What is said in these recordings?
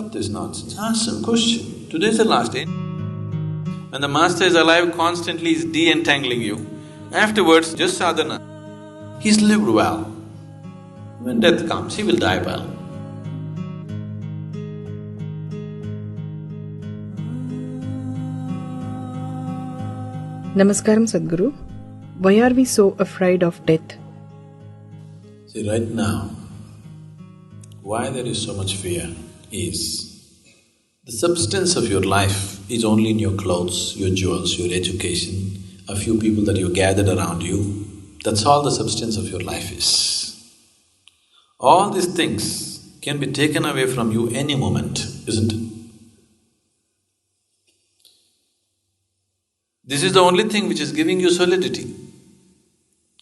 stop this nonsense, ask some question. Today's the last day. When the master is alive, constantly is de-entangling you. Afterwards, just sadhana. He's lived well. When death comes, he will die well. Namaskaram, Sadhguru. Why are we so afraid of death? See, right now, why there is so much fear is the substance of your life is only in your clothes, your jewels, your education, a few people that you gathered around you. That's all the substance of your life is. All these things can be taken away from you any moment, isn't it? This is the only thing which is giving you solidity.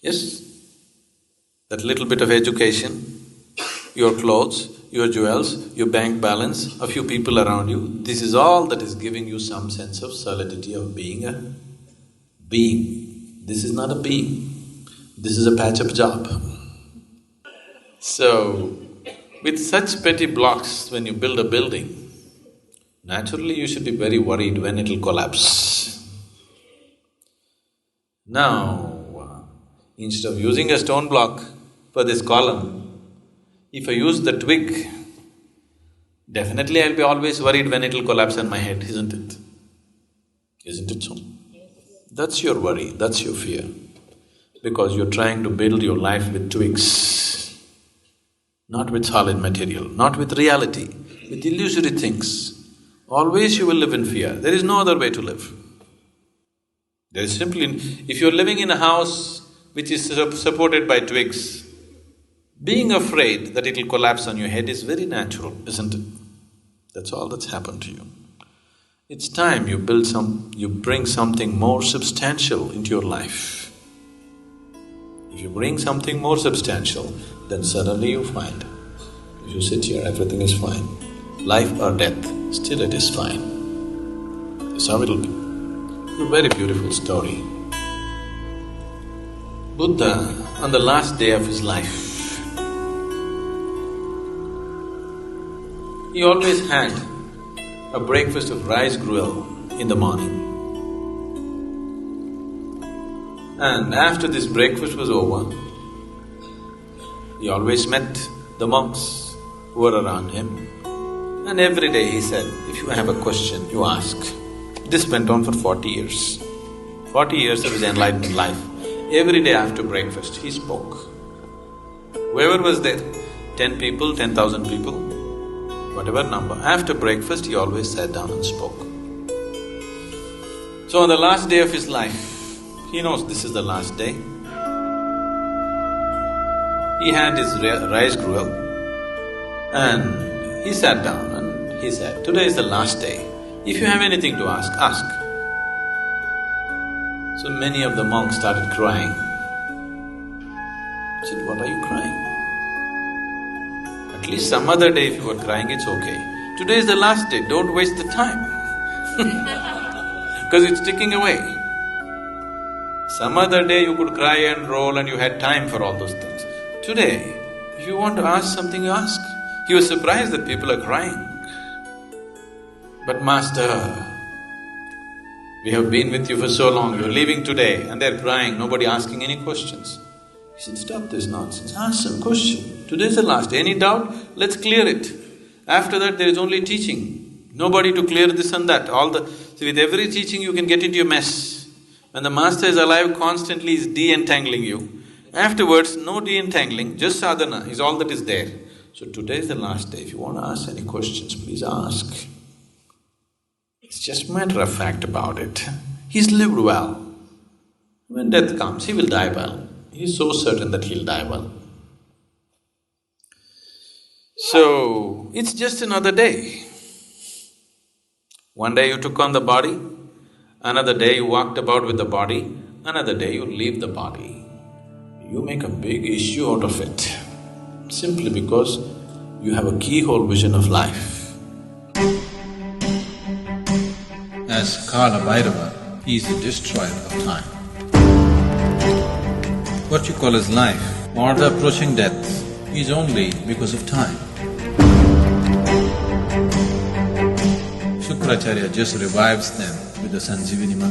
Yes? That little bit of education, your clothes, your jewels, your bank balance, a few people around you, this is all that is giving you some sense of solidity of being a being. This is not a being, this is a patch-up job. So, with such petty blocks, when you build a building, naturally you should be very worried when it'll collapse. Now, instead of using a stone block for this column, if I use the twig, definitely I'll be always worried when it'll collapse on my head, isn't it? Isn't it so? That's your worry, that's your fear, because you're trying to build your life with twigs, not with solid material, not with reality, with illusory things. Always you will live in fear, there is no other way to live. There is simply… if you're living in a house which is supported by twigs, being afraid that it'll collapse on your head is very natural, isn't it? That's all that's happened to you. It's time you bring something more substantial into your life. If you bring something more substantial, then suddenly you find, if you sit here, everything is fine. Life or death, still it is fine. That's how it'll be. It's a very beautiful story. Buddha, on the last day of his life, he always had a breakfast of rice gruel in the morning. And after this breakfast was over, he always met the monks who were around him. And every day he said, if you have a question, you ask. This went on for 40 years. 40 years of his enlightened life. Every day after breakfast, he spoke. Whoever was there, 10 people, 10,000 people, whatever number, after breakfast he always sat down and spoke. So on the last day of his life, he knows this is the last day. He had his rice gruel and he sat down and he said, today is the last day. If you have anything to ask, ask. So many of the monks started crying. I said, what are you crying? At least some other day if you were crying, it's okay. Today is the last day, don't waste the time because it's ticking away. Some other day you could cry and roll and you had time for all those things. Today, if you want to ask something, you ask. He was surprised that people are crying. But Master, we have been with you for so long, you're leaving today and they're crying, nobody asking any questions. He said, stop this nonsense, ask some question. Today's the last day, any doubt? Let's clear it. After that there is only teaching, nobody to clear this and that, See, with every teaching you can get into a mess. When the master is alive, constantly is de-entangling you. Afterwards, no de-entangling, just sadhana is all that is there. So today is the last day, if you want to ask any questions, please ask. It's just a matter of fact about it. He's lived well. When death comes, he will die well. He's so certain that he'll die well. So, it's just another day. One day you took on the body, another day you walked about with the body, another day you leave the body. You make a big issue out of it, simply because you have a keyhole vision of life. As Kala Bhairava, he is the destroyer of time. What you call as life or the approaching death is only because of time. Shankaracharya just revives them with the Sanjivini mantra.